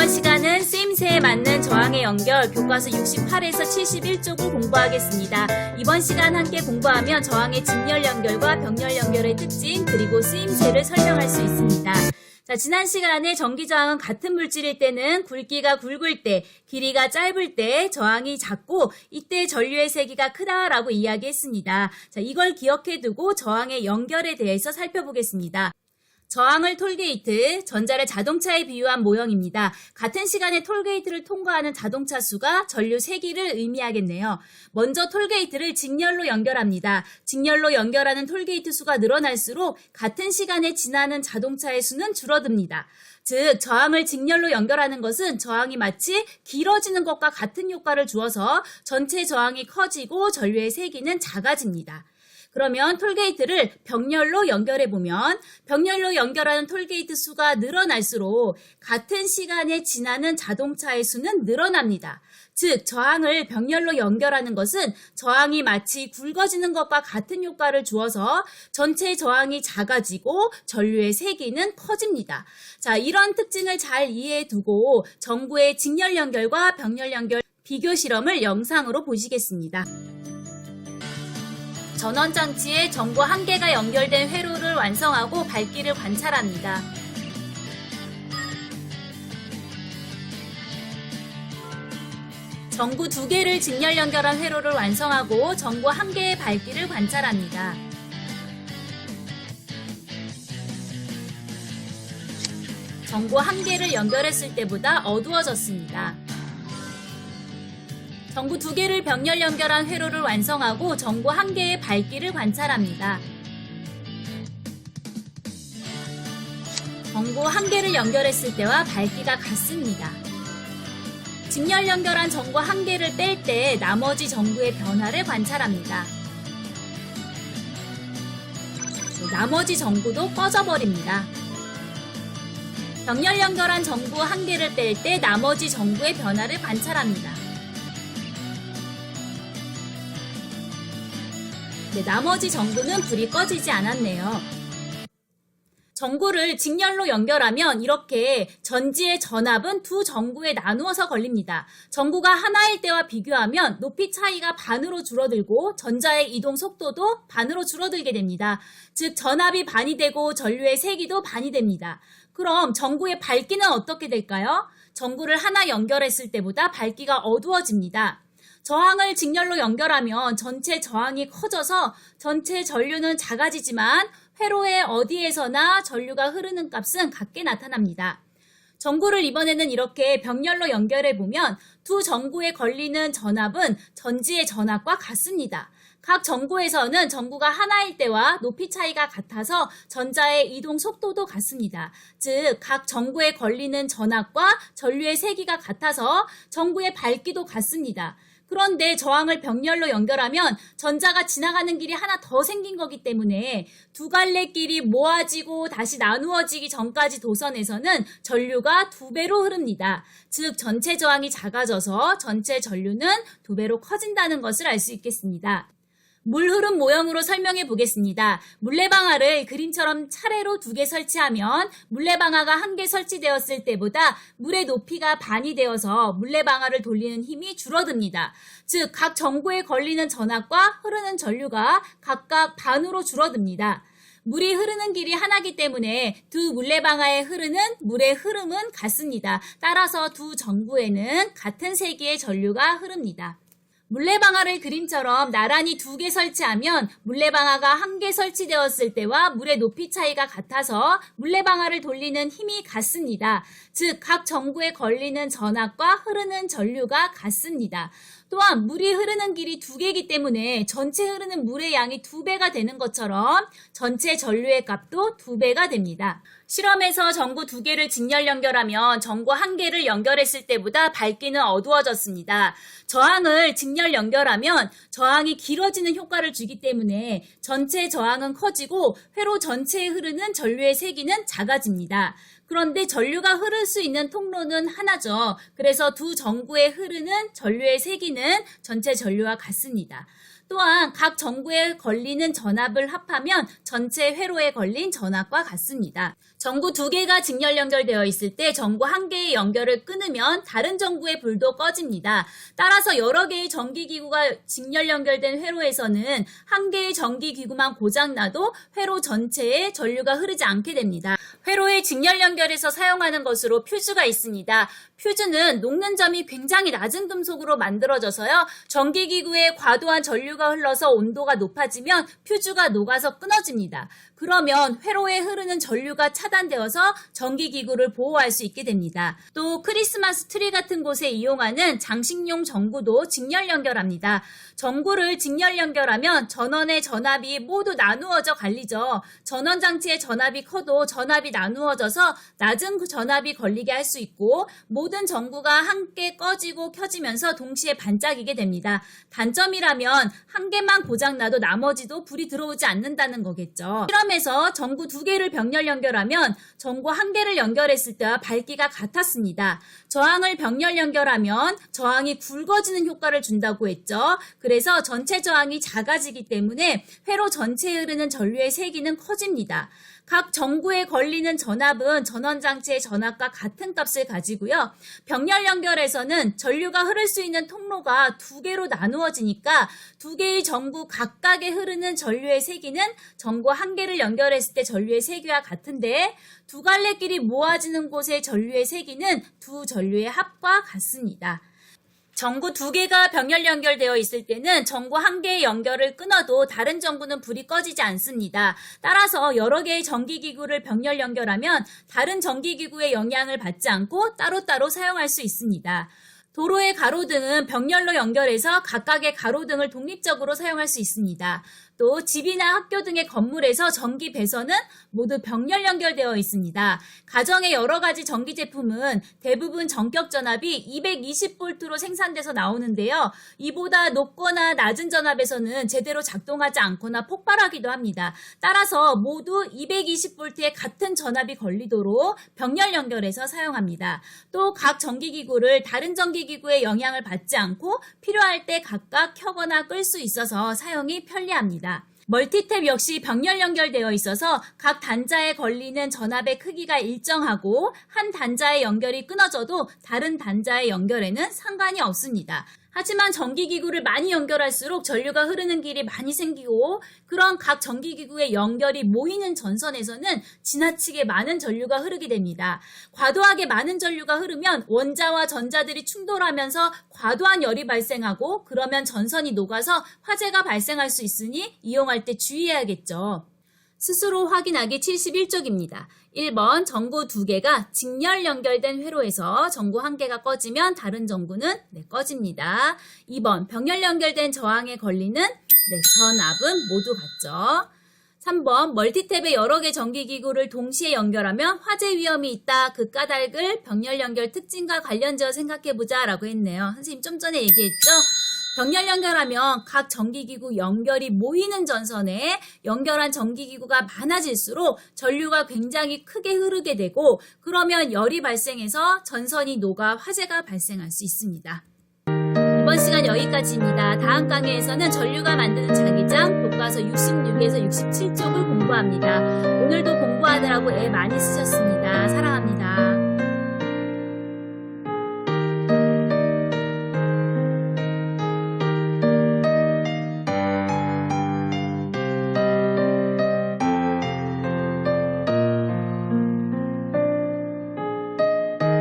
이번 시간은 쓰임새에 맞는 저항의 연결 교과서 68에서 71쪽을 공부하겠습니다. 이번 시간 함께 공부하면 저항의 직렬 연결과 병렬 연결의 특징 그리고 쓰임새를 설명할 수 있습니다. 자, 지난 시간에 전기저항은 같은 물질일 때는 굵기가 굵을 때, 길이가 짧을 때 저항이 작고 이때 전류의 세기가 크다라고 이야기했습니다. 자, 이걸 기억해두고 저항의 연결에 대해서 살펴보겠습니다. 저항을 톨게이트, 전자를 자동차에 비유한 모형입니다. 같은 시간에 톨게이트를 통과하는 자동차 수가 전류 세기를 의미하겠네요. 먼저 톨게이트를 직렬로 연결합니다. 직렬로 연결하는 톨게이트 수가 늘어날수록 같은 시간에 지나는 자동차의 수는 줄어듭니다. 즉, 저항을 직렬로 연결하는 것은 저항이 마치 길어지는 것과 같은 효과를 주어서 전체 저항이 커지고 전류의 세기는 작아집니다. 그러면 톨게이트를 병렬로 연결해보면 병렬로 연결하는 톨게이트 수가 늘어날수록 같은 시간에 지나는 자동차의 수는 늘어납니다. 즉, 저항을 병렬로 연결하는 것은 저항이 마치 굵어지는 것과 같은 효과를 주어서 전체 저항이 작아지고 전류의 세기는 커집니다. 자, 이런 특징을 잘 이해해두고 전구의 직렬 연결과 병렬 연결 비교 실험을 영상으로 보시겠습니다. 전원장치에 전구 한 개가 연결된 회로를 완성하고 밝기를 관찰합니다. 전구 두 개를 직렬 연결한 회로를 완성하고 전구 한 개의 밝기를 관찰합니다. 전구 한 개를 연결했을 때보다 어두워졌습니다. 전구 두 개를 병렬 연결한 회로를 완성하고 전구 한 개의 밝기를 관찰합니다. 전구 한 개를 연결했을 때와 밝기가 같습니다. 직렬 연결한 전구 한 개를 뺄 때 나머지 전구의 변화를 관찰합니다. 나머지 전구도 꺼져버립니다. 병렬 연결한 전구 한 개를 뺄 때 나머지 전구의 변화를 관찰합니다. 나머지 전구는 불이 꺼지지 않았네요. 전구를 직렬로 연결하면 이렇게 전지의 전압은 두 전구에 나누어서 걸립니다. 전구가 하나일 때와 비교하면 높이 차이가 반으로 줄어들고 전자의 이동 속도도 반으로 줄어들게 됩니다. 즉, 전압이 반이 되고 전류의 세기도 반이 됩니다. 그럼 전구의 밝기는 어떻게 될까요? 전구를 하나 연결했을 때보다 밝기가 어두워집니다. 저항을 직렬로 연결하면 전체 저항이 커져서 전체 전류는 작아지지만 회로의 어디에서나 전류가 흐르는 값은 같게 나타납니다. 전구를 이번에는 이렇게 병렬로 연결해보면 두 전구에 걸리는 전압은 전지의 전압과 같습니다. 각 전구에서는 전구가 하나일 때와 높이 차이가 같아서 전자의 이동 속도도 같습니다. 즉, 각 전구에 걸리는 전압과 전류의 세기가 같아서 전구의 밝기도 같습니다. 그런데 저항을 병렬로 연결하면 전자가 지나가는 길이 하나 더 생긴 거기 때문에 두 갈래 길이 모아지고 다시 나누어지기 전까지 도선에서는 전류가 두 배로 흐릅니다. 즉, 전체 저항이 작아져서 전체 전류는 두 배로 커진다는 것을 알 수 있겠습니다. 물 흐름 모형으로 설명해 보겠습니다. 물레방아를 그림처럼 차례로 두 개 설치하면 물레방아가 한 개 설치되었을 때보다 물의 높이가 반이 되어서 물레방아를 돌리는 힘이 줄어듭니다. 즉, 각 전구에 걸리는 전압과 흐르는 전류가 각각 반으로 줄어듭니다. 물이 흐르는 길이 하나이기 때문에 두 물레방아에 흐르는 물의 흐름은 같습니다. 따라서 두 전구에는 같은 세기의 전류가 흐릅니다. 물레방아를 그림처럼 나란히 두 개 설치하면 물레방아가 한 개 설치되었을 때와 물의 높이 차이가 같아서 물레방아를 돌리는 힘이 같습니다. 즉, 각 전구에 걸리는 전압과 흐르는 전류가 같습니다. 또한 물이 흐르는 길이 두 개이기 때문에 전체 흐르는 물의 양이 두 배가 되는 것처럼 전체 전류의 값도 두 배가 됩니다. 실험에서 전구 두 개를 직렬 연결하면 전구 한 개를 연결했을 때보다 밝기는 어두워졌습니다. 저항을 직렬 연결하면 저항이 길어지는 효과를 주기 때문에 전체 저항은 커지고 회로 전체에 흐르는 전류의 세기는 작아집니다. 그런데 전류가 흐를 수 있는 통로는 하나죠. 그래서 두 전구에 흐르는 전류의 세기는 전체 전류와 같습니다. 또한 각 전구에 걸리는 전압을 합하면 전체 회로에 걸린 전압과 같습니다. 전구 두 개가 직렬 연결되어 있을 때 전구 한 개의 연결을 끊으면 다른 전구의 불도 꺼집니다. 따라서 여러 개의 전기기구가 직렬 연결된 회로에서는 한 개의 전기기구만 고장나도 회로 전체에 전류가 흐르지 않게 됩니다. 회로의 직렬 연결에서 사용하는 것으로 퓨즈가 있습니다. 퓨즈는 녹는 점이 굉장히 낮은 금속으로 만들어져서요. 전기기구에 과도한 전류가 흘러서 온도가 높아지면 퓨즈가 녹아서 끊어집니다. 그러면 회로에 흐르는 전류가 차단되어서 전기기구를 보호할 수 있게 됩니다. 또 크리스마스 트리 같은 곳에 이용하는 장식용 전구도 직렬 연결합니다. 전구를 직렬 연결하면 전원의 전압이 모두 나누어져 갈리죠. 전원 장치의 전압이 커도 전압이 나누어져서 낮은 전압이 걸리게 할 수 있고 모든 전구가 함께 꺼지고 켜지면서 동시에 반짝이게 됩니다. 단점이라면 한 개만 고장나도 나머지도 불이 들어오지 않는다는 거겠죠. 실험에서 전구 두 개를 병렬 연결하면 전구 한 개를 연결했을 때와 밝기가 같았습니다. 저항을 병렬 연결하면 저항이 굵어지는 효과를 준다고 했죠. 그래서 전체 저항이 작아지기 때문에 회로 전체에 흐르는 전류의 세기는 커집니다. 각 전구에 걸리는 전압은 전원장치의 전압과 같은 값을 가지고요. 병렬 연결에서는 전류가 흐를 수 있는 통로가 두 개로 나누어지니까 두 개의 전구 각각에 흐르는 전류의 세기는 전구 한 개를 연결했을 때 전류의 세기와 같은데 두 갈래끼리 모아지는 곳의 전류의 세기는 두 전류의 합과 같습니다. 전구 두 개가 병렬 연결되어 있을 때는 전구 한 개의 연결을 끊어도 다른 전구는 불이 꺼지지 않습니다. 따라서 여러 개의 전기기구를 병렬 연결하면 다른 전기기구의 영향을 받지 않고 따로따로 사용할 수 있습니다. 도로의 가로등은 병렬로 연결해서 각각의 가로등을 독립적으로 사용할 수 있습니다. 또 집이나 학교 등의 건물에서 전기 배선은 모두 병렬 연결되어 있습니다. 가정의 여러 가지 전기 제품은 대부분 전격 전압이 220V로 생산돼서 나오는데요. 이보다 높거나 낮은 전압에서는 제대로 작동하지 않거나 폭발하기도 합니다. 따라서 모두 220V의 같은 전압이 걸리도록 병렬 연결해서 사용합니다. 또 각 전기기구를 다른 전기기구의 영향을 받지 않고 필요할 때 각각 켜거나 끌 수 있어서 사용이 편리합니다. 멀티탭 역시 병렬 연결되어 있어서 각 단자에 걸리는 전압의 크기가 일정하고 한 단자의 연결이 끊어져도 다른 단자의 연결에는 상관이 없습니다. 하지만 전기기구를 많이 연결할수록 전류가 흐르는 길이 많이 생기고 그런 각 전기기구의 연결이 모이는 전선에서는 지나치게 많은 전류가 흐르게 됩니다. 과도하게 많은 전류가 흐르면 원자와 전자들이 충돌하면서 과도한 열이 발생하고 그러면 전선이 녹아서 화재가 발생할 수 있으니 이용할 때 주의해야겠죠. 스스로 확인하기 71쪽입니다. 1번 전구 두 개가 직렬 연결된 회로에서 전구 한 개가 꺼지면 다른 전구는 꺼집니다. 2번 병렬 연결된 저항에 걸리는 전압은 모두 같죠. 3번 멀티탭에 여러 개 전기기구를 동시에 연결하면 화재 위험이 있다. 그 까닭을 병렬 연결 특징과 관련지어 생각해보자 라고 했네요. 선생님 좀 전에 얘기했죠? 병렬 연결하면 각 전기기구 연결이 모이는 전선에 연결한 전기기구가 많아질수록 전류가 굉장히 크게 흐르게 되고 그러면 열이 발생해서 전선이 녹아 화재가 발생할 수 있습니다. 이번 시간 여기까지입니다. 다음 강의에서는 전류가 만드는 자기장 교과서 66에서 67쪽을 공부합니다. 오늘도 공부하느라고 애 많이 쓰셨습니다. 사랑합니다.